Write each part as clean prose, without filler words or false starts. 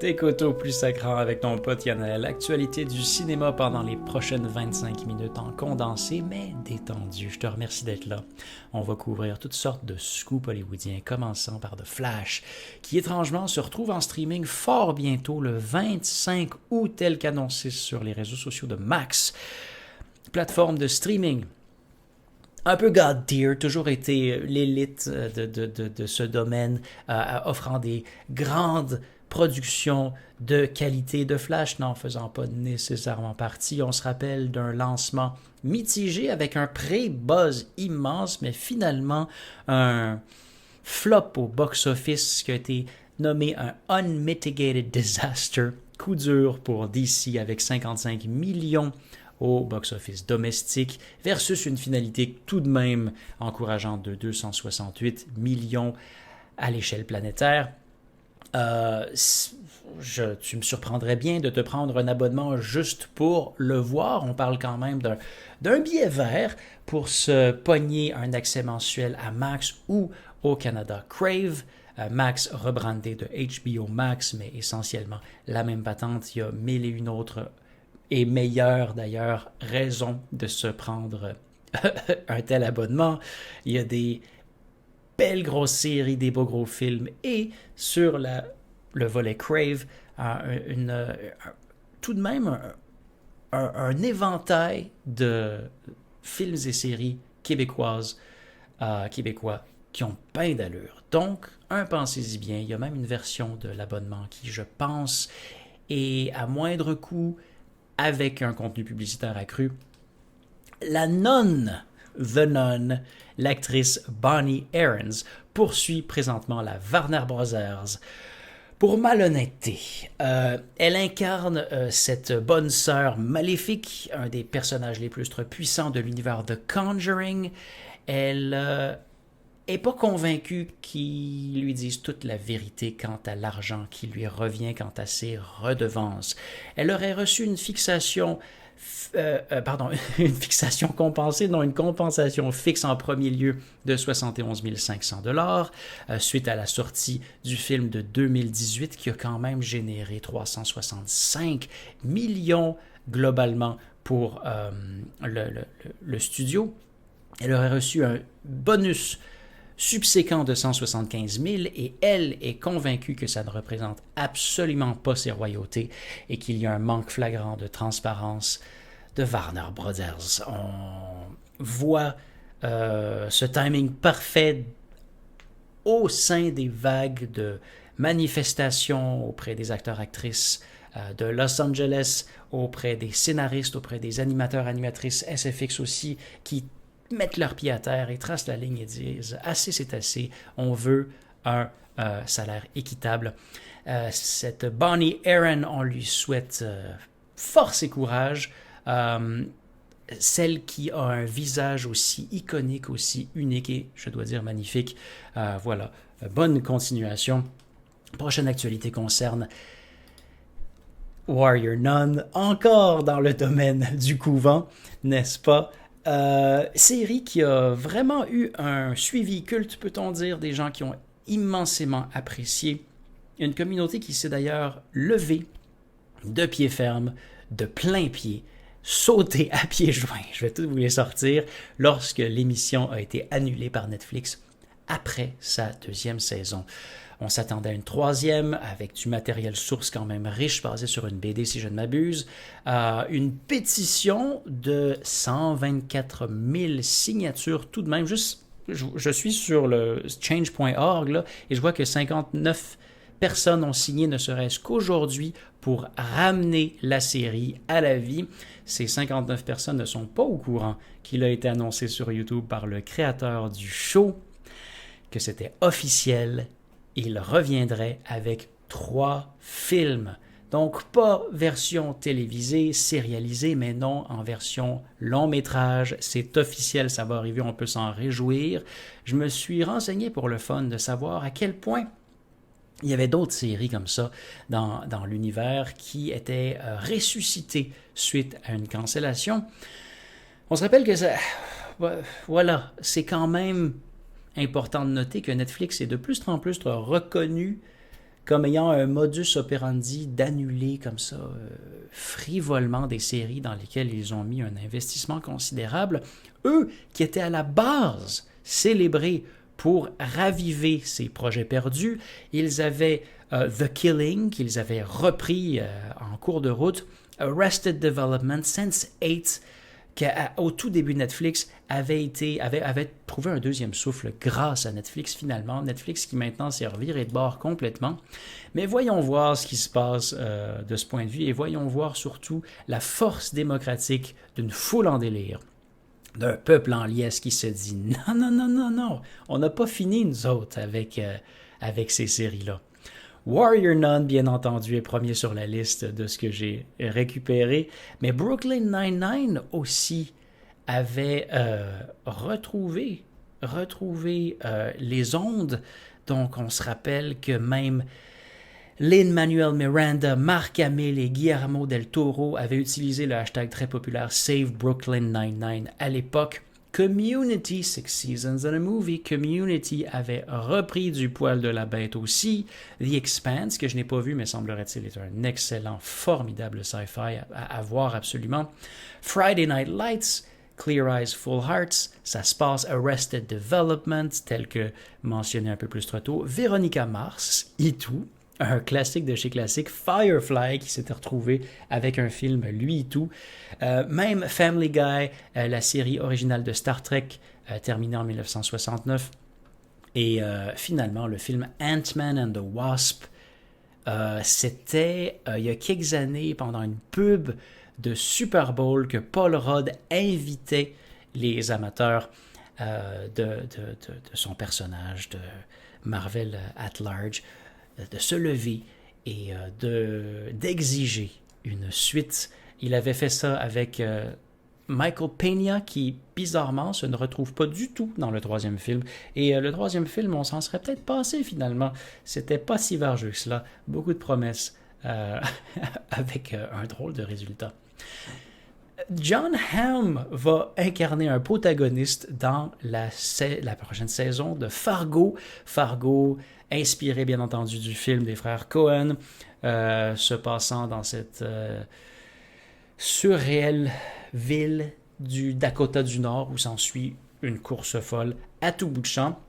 T'écoutes au plus sacrant avec ton pote Yannel, l'actualité du cinéma pendant les prochaines 25 minutes en condensé mais détendu. Je te remercie d'être là. On va couvrir toutes sortes de scoops hollywoodiens, commençant par The Flash, qui étrangement se retrouve en streaming fort bientôt le 25 août, tel qu'annoncé sur les réseaux sociaux de Max, plateforme de streaming. Un peu God tier, toujours été l'élite de ce domaine, offrant des grandes production de qualité. De Flash n'en faisant pas nécessairement partie. On se rappelle d'un lancement mitigé avec un pré-buzz immense, mais finalement un flop au box-office qui a été nommé un Unmitigated Disaster. Coup dur pour DC avec 55 millions au box-office domestique versus une finalité tout de même encourageante de 268 millions à l'échelle planétaire. Tu me surprendrais bien de te prendre un abonnement juste pour le voir. On parle quand même d'un billet vert pour se pogner un accès mensuel à Max ou au Canada Crave. Max rebrandé de HBO Max, mais essentiellement la même patente. Il y a mille et une autres et meilleures d'ailleurs raisons de se prendre un tel abonnement. Il y a des belle grosse série, des beaux gros films, et sur le volet Crave, tout de même un éventail de films et séries québécoises, québécois, qui ont plein d'allure. Donc, pensez-y bien, il y a même une version de l'abonnement qui, je pense, est à moindre coût, avec un contenu publicitaire accru. La Nonne, The Nun, l'actrice Bonnie Aarons, poursuit présentement la Warner Brothers pour malhonnêteté. Elle incarne cette bonne sœur maléfique, un des personnages les plus puissants de l'univers de Conjuring. Elle est pas convaincue qu'ils lui disent toute la vérité quant à l'argent qui lui revient, quant à ses redevances. Elle aurait reçu une fixation une fixation compensée, non, une compensation fixe en premier lieu de 71 500 $, suite à la sortie du film de 2018 qui a quand même généré 365 millions globalement pour le studio. Elle aurait reçu un bonus subséquent de 175 000 et elle est convaincue que ça ne représente absolument pas ses royautés et qu'il y a un manque flagrant de transparence de Warner Brothers. On voit ce timing parfait au sein des vagues de manifestations auprès des acteurs-actrices de Los Angeles, auprès des scénaristes, auprès des animateurs-animatrices SFX aussi, qui mettent leurs pieds à terre et tracent la ligne et disent « assez, c'est assez, on veut un salaire équitable ». Cette Bonnie Aaron, on lui souhaite force et courage. Celle qui a un visage aussi iconique, aussi unique et, je dois dire, magnifique. Voilà, bonne continuation. Prochaine actualité concerne Warrior Nun, encore dans le domaine du couvent, n'est-ce pas? Série qui a vraiment eu un suivi culte, peut-on dire, des gens qui ont immensément apprécié. Une communauté qui s'est d'ailleurs levée de pied ferme, de plein pied, sauté à pieds joints, je vais tout vous les sortir, lorsque l'émission a été annulée par Netflix après sa deuxième saison. On s'attendait à une troisième avec du matériel source quand même riche, basé sur une BD si je ne m'abuse. Une pétition de 124 000 signatures tout de même. Juste, je suis sur le change.org là, et je vois que 59 personnes ont signé ne serait-ce qu'aujourd'hui pour ramener la série à la vie. Ces 59 personnes ne sont pas au courant qu'il a été annoncé sur YouTube par le créateur du show que c'était officiel. Il reviendrait avec 3 films. Donc, pas version télévisée, sérialisée, mais non, en version long métrage. C'est officiel, ça va arriver, on peut s'en réjouir. Je me suis renseigné pour le fun de savoir à quel point il y avait d'autres séries comme ça dans l'univers qui étaient ressuscitées suite à une cancellation. On se rappelle que ça... Voilà, c'est quand même important de noter que Netflix est de plus en plus reconnu comme ayant un modus operandi d'annuler comme ça frivolement des séries dans lesquelles ils ont mis un investissement considérable. Eux qui étaient à la base célébrés pour raviver ces projets perdus, ils avaient The Killing, qu'ils avaient repris en cours de route, Arrested Development, Sense8, qu'au tout début Netflix avait trouvé un deuxième souffle grâce à Netflix finalement. Netflix qui maintenant s'est reviré de bord complètement. Mais voyons voir ce qui se passe de ce point de vue et voyons voir surtout la force démocratique d'une foule en délire, d'un peuple en liesse qui se dit non, non, non, non, non, on n'a pas fini nous autres avec ces séries-là. Warrior Nun, bien entendu, est premier sur la liste de ce que j'ai récupéré, mais Brooklyn Nine-Nine aussi avait retrouvé les ondes. Donc, on se rappelle que même Lin-Manuel Miranda, Marc Hamill et Guillermo del Toro avaient utilisé le hashtag très populaire Save Brooklyn Nine-Nine à l'époque. Community, 6 Seasons and a Movie, Community avait repris du poil de la bête aussi. The Expanse, que je n'ai pas vu, mais semblerait-il est un excellent, formidable sci-fi à voir absolument. Friday Night Lights, Clear Eyes, Full Hearts, ça se passe. Arrested Development, tel que mentionné un peu plus trop tôt. Véronica Mars, Itou, un classique de chez classique, Firefly, qui s'était retrouvé avec un film, lui et tout. Même Family Guy, la série originale de Star Trek, terminée en 1969. Et finalement, le film Ant-Man and the Wasp, c'était, il y a quelques années, pendant une pub de Super Bowl, que Paul Rudd invitait les amateurs de son personnage, de Marvel at Large, de se lever et d'exiger une suite. Il avait fait ça avec Michael Peña, qui, bizarrement, se ne retrouve pas du tout dans le troisième film. Et le troisième film, on s'en serait peut-être passé, finalement. C'était pas si vargeux que cela. Beaucoup de promesses avec un drôle de résultat. Jon Hamm va incarner un protagoniste dans la prochaine saison de Fargo. Fargo, inspiré bien entendu du film des frères Coen, se passant dans cette surréelle ville du Dakota du Nord où s'ensuit une course folle à tout bout de champ.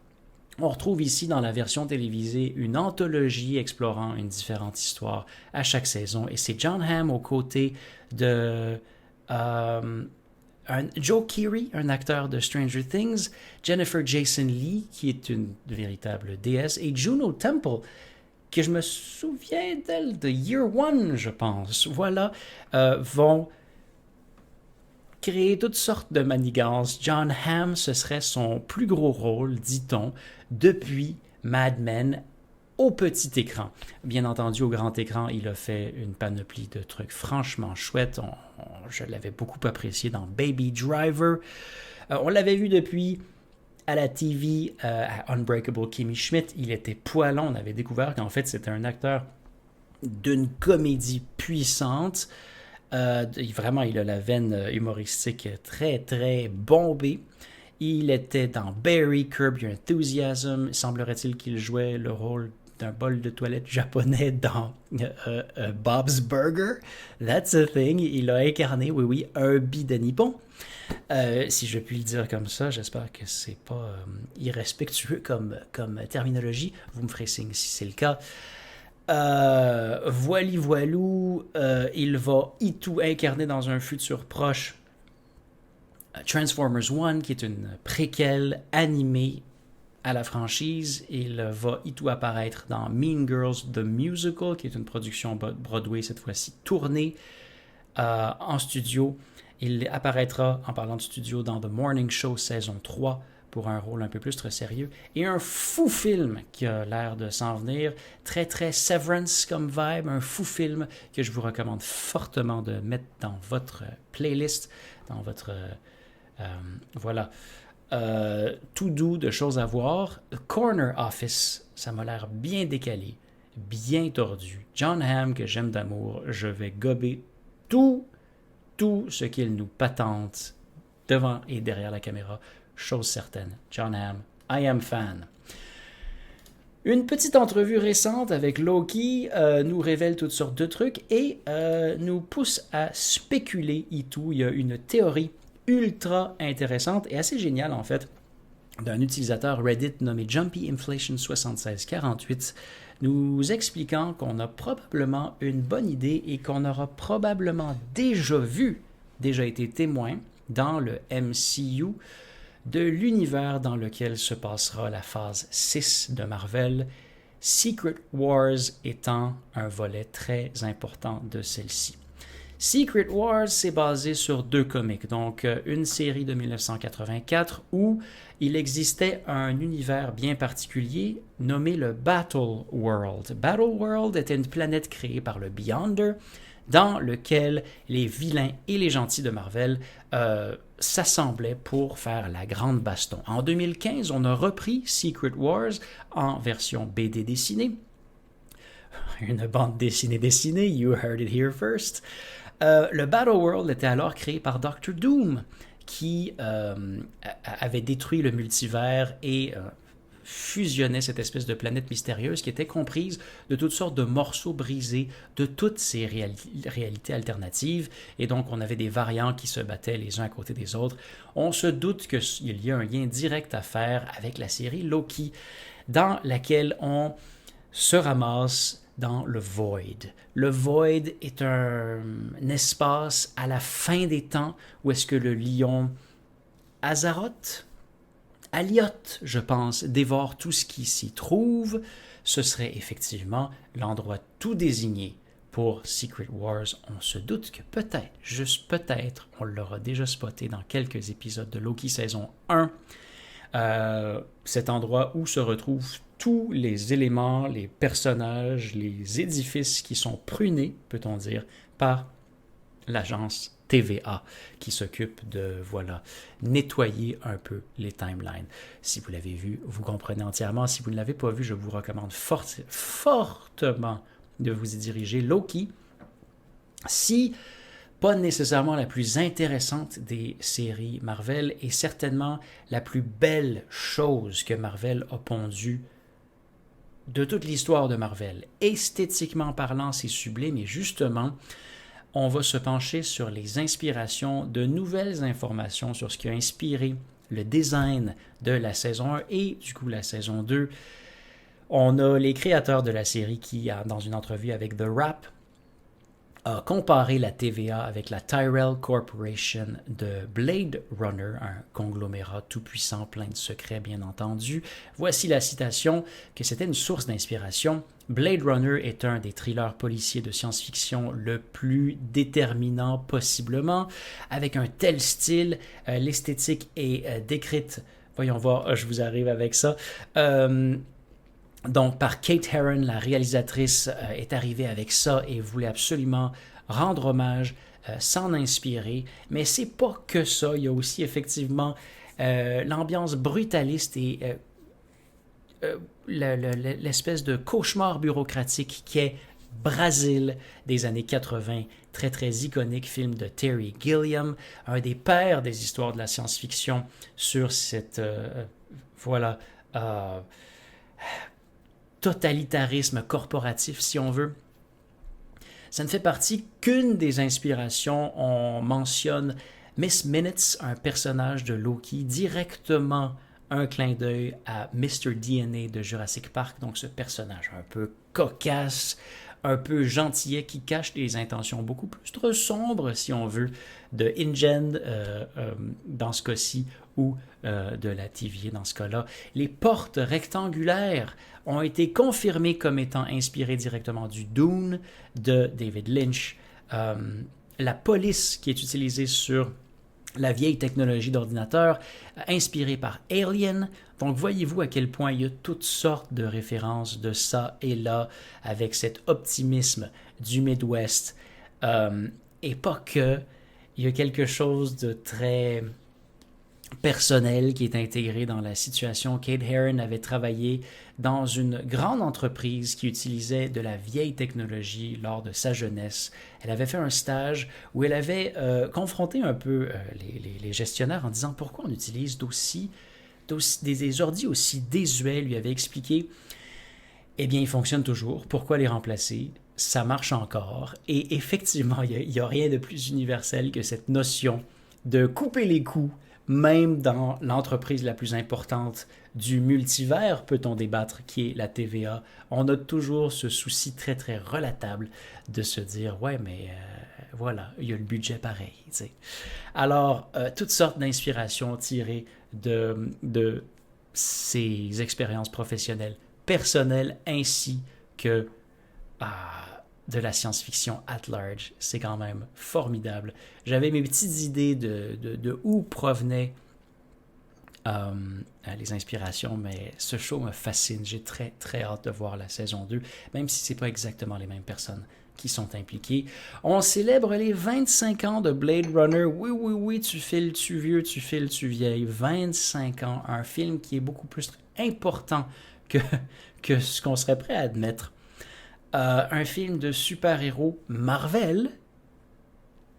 On retrouve ici dans la version télévisée une anthologie explorant une différente histoire à chaque saison. Et c'est Jon Hamm aux côtés de Joe Keery, un acteur de Stranger Things, Jennifer Jason Leigh, qui est une véritable déesse, et Juno Temple, que je me souviens d'elle de Year One, je pense. Voilà, vont créer toutes sortes de manigances. Jon Hamm, ce serait son plus gros rôle, dit-on, depuis Mad Men au petit écran. Bien entendu, au grand écran, il a fait une panoplie de trucs franchement chouettes. Je l'avais beaucoup apprécié dans Baby Driver. On l'avait vu depuis à la TV à Unbreakable Kimmy Schmidt. Il était poilant. On avait découvert qu'en fait, c'était un acteur d'une comédie puissante. Vraiment, il a la veine humoristique très, très bombée. Il était dans Barry, Curb Your Enthusiasm. Semblerait-il qu'il jouait le rôle d'un bol de toilette japonais dans Bob's Burger. That's a thing. Il a incarné, oui, Herbie de Nippon. Si je puis le dire comme ça, j'espère que c'est pas irrespectueux comme terminologie. Vous me ferez signe si c'est le cas. Voilou, il va tout incarner dans un futur proche Transformers One, qui est une préquelle animée à la franchise. Il va tout apparaître dans Mean Girls The Musical, qui est une production Broadway cette fois-ci tournée en studio. Il apparaîtra, en parlant de studio, dans The Morning Show saison 3 pour un rôle un peu plus très sérieux. Et un fou film qui a l'air de s'en venir. Très, très Severance comme vibe. Un fou film que je vous recommande fortement de mettre dans votre playlist, dans votre... voilà. Tout doux de choses à voir. Corner Office, ça m'a l'air bien décalé, bien tordu. Jon Hamm, que j'aime d'amour, je vais gober tout ce qu'il nous patente devant et derrière la caméra. Chose certaine. Jon Hamm, I am fan. Une petite entrevue récente avec Loki nous révèle toutes sortes de trucs et nous pousse à spéculer et tout. Il y a une théorie ultra intéressante et assez géniale en fait d'un utilisateur Reddit nommé Jumpy Inflation 7648 nous expliquant qu'on a probablement une bonne idée et qu'on aura probablement déjà été témoin dans le MCU de l'univers dans lequel se passera la phase 6 de Marvel, Secret Wars étant un volet très important de celle-ci. Secret Wars, c'est basé sur deux comics, donc une série de 1984 où il existait un univers bien particulier nommé le Battle World. Battle World était une planète créée par le Beyonder dans lequel les vilains et les gentils de Marvel s'assemblaient pour faire la grande baston. En 2015, on a repris Secret Wars en version BD dessinée. Une bande dessinée, you heard it here first. Le Battle World était alors créé par Doctor Doom, qui avait détruit le multivers et fusionnait cette espèce de planète mystérieuse qui était comprise de toutes sortes de morceaux brisés de toutes ces réalités alternatives. Et donc, on avait des variants qui se battaient les uns à côté des autres. On se doute qu'il y a un lien direct à faire avec la série Loki, dans laquelle on se ramasse dans le Void. Le Void est un espace à la fin des temps où est-ce que le lion Azaroth, Alioth, je pense, dévore tout ce qui s'y trouve. Ce serait effectivement l'endroit tout désigné pour Secret Wars. On se doute que peut-être, juste peut-être, on l'aura déjà spoté dans quelques épisodes de Loki saison 1. Cet endroit où se retrouvent tous les éléments, les personnages, les édifices qui sont prunés, peut-on dire, par l'agence TVA qui s'occupe de, voilà, nettoyer un peu les timelines. Si vous l'avez vu, vous comprenez entièrement. Si vous ne l'avez pas vu, je vous recommande fortement de vous y diriger. Loki, si pas nécessairement la plus intéressante des séries Marvel, et certainement la plus belle chose que Marvel a pondue de toute l'histoire de Marvel. Esthétiquement parlant, c'est sublime, et justement, on va se pencher sur les inspirations, de nouvelles informations sur ce qui a inspiré le design de la saison 1 et du coup la saison 2. On a les créateurs de la série qui, dans une entrevue avec The Wrap, a comparé la TVA avec la Tyrell Corporation de Blade Runner, un conglomérat tout-puissant plein de secrets bien entendu. Voici la citation, que c'était une source d'inspiration. Blade Runner est un des thrillers policiers de science-fiction le plus déterminant possiblement, avec un tel style, l'esthétique est décrite, voyons voir, je vous arrive avec ça, donc, par Kate Herron, la réalisatrice, est arrivée avec ça et voulait absolument rendre hommage, s'en inspirer. Mais c'est pas que ça. Il y a aussi effectivement l'ambiance brutaliste et l'espèce de cauchemar bureaucratique qui est Brasil des années 80, très très iconique film de Terry Gilliam, un des pères des histoires de la science-fiction sur cette totalitarisme corporatif, si on veut. Ça ne fait partie qu'une des inspirations. On mentionne Miss Minutes, un personnage de Loki, directement un clin d'œil à Mr. DNA de Jurassic Park, donc ce personnage un peu cocasse, un peu gentillet, qui cache des intentions beaucoup plus sombres, si on veut, de InGen dans ce cas-ci, ou de la TVA dans ce cas-là. Les portes rectangulaires ont été confirmées comme étant inspirées directement du Dune de David Lynch. La police qui est utilisée sur la vieille technologie d'ordinateur inspirée par Alien. Donc voyez-vous à quel point il y a toutes sortes de références de ça et là avec cet optimisme du Midwest. Et pas que, il y a quelque chose de très personnel qui est intégré dans la situation. Kate Herron avait travaillé dans une grande entreprise qui utilisait de la vieille technologie lors de sa jeunesse. Elle avait fait un stage où elle avait confronté un peu les gestionnaires en disant pourquoi on utilise des ordi aussi désuets. Elle lui avait expliqué eh bien, ils fonctionnent toujours. Pourquoi les remplacer? Ça marche encore. Et effectivement, il y a rien de plus universel que cette notion de couper les coûts, même dans l'entreprise la plus importante du multivers, peut-on débattre, qui est la TVA. On a toujours ce souci très, très relatable de se dire, ouais, mais voilà, il y a le budget pareil. T'sais. Alors, toutes sortes d'inspirations tirées de ces expériences professionnelles, personnelles, ainsi que de la science-fiction at large. C'est quand même formidable. J'avais mes petites idées de où provenaient les inspirations, mais ce show me fascine. J'ai très, très hâte de voir la saison 2, même si ce n'est pas exactement les mêmes personnes qui sont impliquées. On célèbre les 25 ans de Blade Runner. Oui, oui, oui, tu files, tu vieux, tu files, tu vieilles. 25 ans, un film qui est beaucoup plus important que ce qu'on serait prêt à admettre. Un film de super-héros Marvel,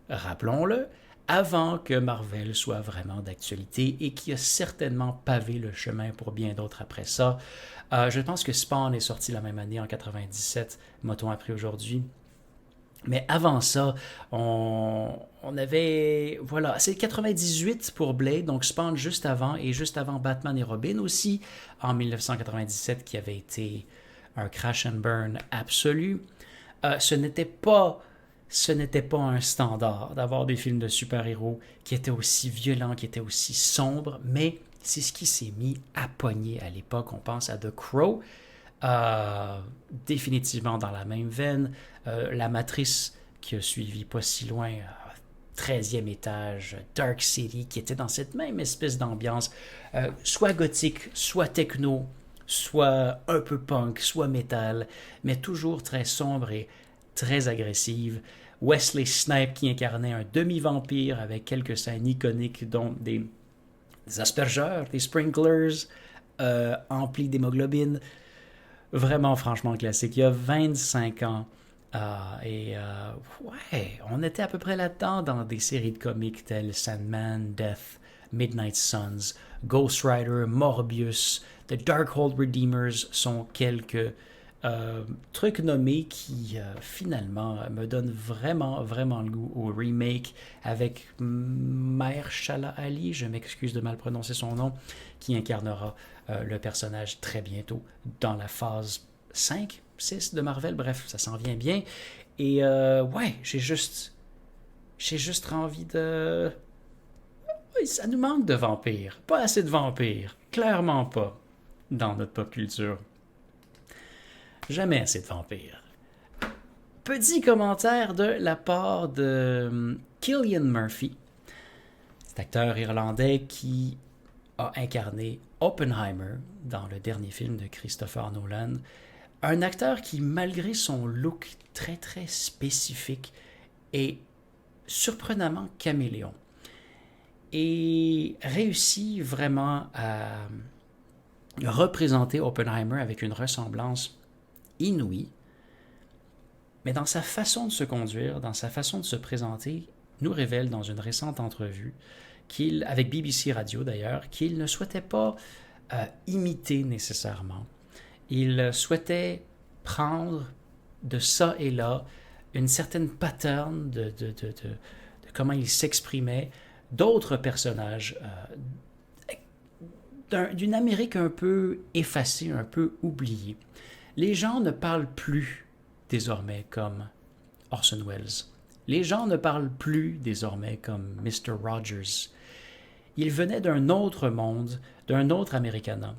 rappelons-le, avant que Marvel soit vraiment d'actualité et qui a certainement pavé le chemin pour bien d'autres après ça. Je pense que Spawn est sorti la même année, en 97, m'a-t-on appris aujourd'hui. Mais avant ça, on avait... Voilà, c'est 98 pour Blade, donc Spawn juste avant, et juste avant Batman et Robin aussi, en 1997, qui avait été un crash and burn absolu. Ce n'était pas un standard d'avoir des films de super-héros qui étaient aussi violents, qui étaient aussi sombres, mais c'est ce qui s'est mis à pogner à l'époque. On pense à The Crow, définitivement dans la même veine. La Matrice qui a suivi pas si loin, 13e étage, Dark City, qui était dans cette même espèce d'ambiance, soit gothique, soit techno, soit un peu punk, soit métal, mais toujours très sombre et très agressive. Wesley Snipes qui incarnait un demi-vampire avec quelques scènes iconiques dont des aspergeurs, des sprinklers emplis d'hémoglobine. Vraiment, franchement classique. Il y a 25 ans. Ouais, on était à peu près là-dedans dans des séries de comics telles Sandman, Death, Midnight Suns, Ghost Rider, Morbius, The Darkhold Redeemers sont quelques trucs nommés qui finalement me donnent vraiment, vraiment le goût au remake avec Mahershala Ali, je m'excuse de mal prononcer son nom, qui incarnera le personnage très bientôt dans la phase 5, 6 de Marvel. Bref, ça s'en vient bien. Et ouais, j'ai juste envie de... Oui, ça nous manque de vampires. Pas assez de vampires. Clairement pas dans notre pop culture. Jamais assez de vampires. Petit commentaire de la part de Cillian Murphy, cet acteur irlandais qui a incarné Oppenheimer dans le dernier film de Christopher Nolan. Un acteur qui, malgré son look très très spécifique, est surprenamment caméléon et réussit vraiment à représenter Oppenheimer avec une ressemblance inouïe, mais dans sa façon de se conduire, dans sa façon de se présenter, nous révèle dans une récente entrevue avec BBC Radio d'ailleurs, qu'il ne souhaitait pas imiter nécessairement. Il souhaitait prendre de ça et là une certaine pattern de comment il s'exprimait d'autres personnages d'une Amérique un peu effacée, un peu oubliée. Les gens ne parlent plus désormais comme Orson Welles. Les gens ne parlent plus désormais comme Mr. Rogers. Il venait d'un autre monde, d'un autre Americana.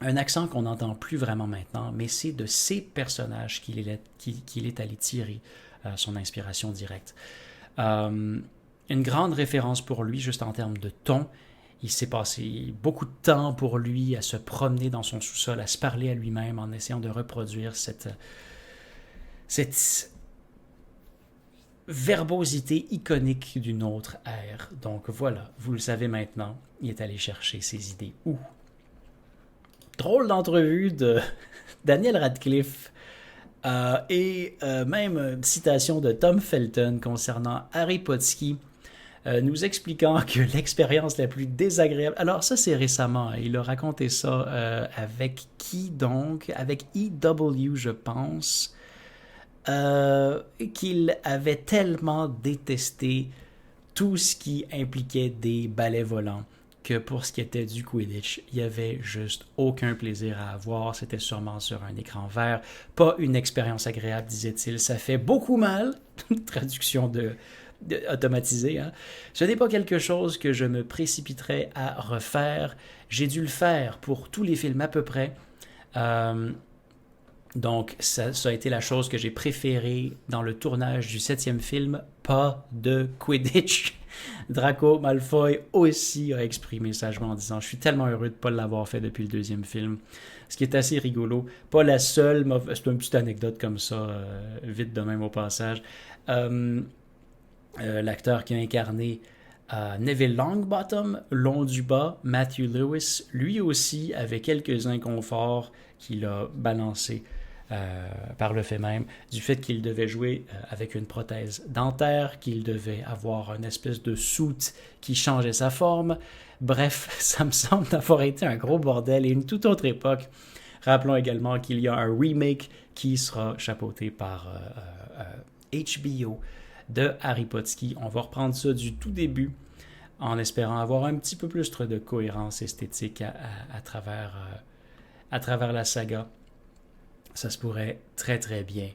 Un accent qu'on n'entend plus vraiment maintenant, mais c'est de ces personnages qu'il est allé tirer son inspiration directe. Une grande référence pour lui, juste en termes de ton. Il s'est passé beaucoup de temps pour lui à se promener dans son sous-sol, à se parler à lui-même en essayant de reproduire cette verbosité iconique d'une autre ère. Donc voilà, vous le savez maintenant, il est allé chercher ses idées où? Drôle d'entrevue de Daniel Radcliffe et même une citation de Tom Felton concernant Harry Potsky. nous expliquant que l'expérience la plus désagréable... Alors ça, c'est récemment. Il a raconté ça avec qui donc? Avec EW, je pense. Qu'il avait tellement détesté tout ce qui impliquait des balais volants que pour ce qui était du Quidditch, il n'y avait juste aucun plaisir à avoir. C'était sûrement sur un écran vert. Pas une expérience agréable, disait-il. Ça fait beaucoup mal. Traduction automatisée. Hein? Ce n'est pas quelque chose que je me précipiterais à refaire. J'ai dû le faire pour tous les films à peu près. Donc, ça a été la chose que j'ai préférée dans le tournage du 7e film. Pas de Quidditch. Draco Malfoy aussi a exprimé sagement en disant « Je suis tellement heureux de ne pas l'avoir fait depuis le 2e film. » Ce qui est assez rigolo. Pas la seule, c'est une petite anecdote comme ça, vite de même au passage. L'acteur qui a incarné Neville Longbottom, long du bas, Matthew Lewis, lui aussi avait quelques inconforts qu'il a balancés par le fait même du fait qu'il devait jouer avec une prothèse dentaire, qu'il devait avoir une espèce de soute qui changeait sa forme. Bref, ça me semble d'avoir été un gros bordel et une toute autre époque. Rappelons également qu'il y a un remake qui sera chapeauté par HBO de Harry Potter. On va reprendre ça du tout début en espérant avoir un petit peu plus de cohérence esthétique à travers la saga. Ça se pourrait très très bien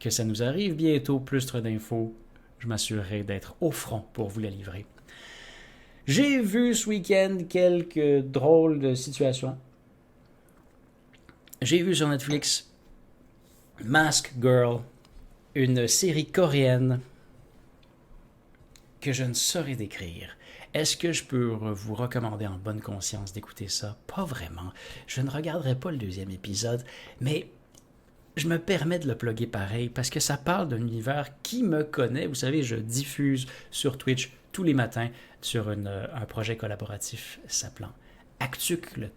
que ça nous arrive bientôt. Plus d'infos, je m'assurerai d'être au front pour vous la livrer. J'ai vu ce week-end quelques drôles de situations. J'ai vu sur Netflix Mask Girl, une série coréenne que je ne saurais décrire. Est-ce que je peux vous recommander en bonne conscience d'écouter ça? Pas vraiment. Je ne regarderai pas le 2e épisode, mais je me permets de le plugger pareil parce que ça parle d'un univers qui me connaît. Vous savez, je diffuse sur Twitch tous les matins sur un projet collaboratif s'appelant Actuc, le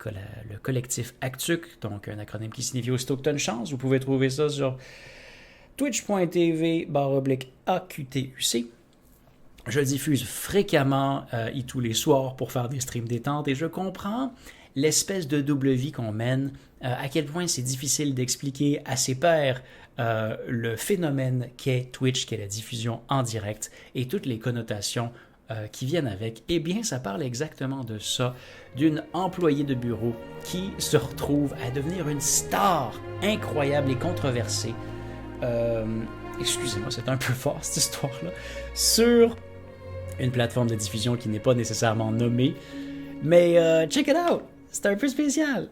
collectif Actuc, donc un acronyme qui signifie aussitôt que t'as une chance. Vous pouvez trouver ça sur twitch.tv/AQTUC. Je diffuse fréquemment tous les soirs pour faire des streams détente et je comprends l'espèce de double vie qu'on mène, à quel point c'est difficile d'expliquer à ses pairs le phénomène qu'est Twitch, qu'est la diffusion en direct et toutes les connotations qui viennent avec. Eh bien, ça parle exactement de ça, d'une employée de bureau qui se retrouve à devenir une star incroyable et controversée. Excusez-moi, c'est un peu fort cette histoire-là. Sur une plateforme de diffusion qui n'est pas nécessairement nommée. Mais check it out! C'est un peu spécial.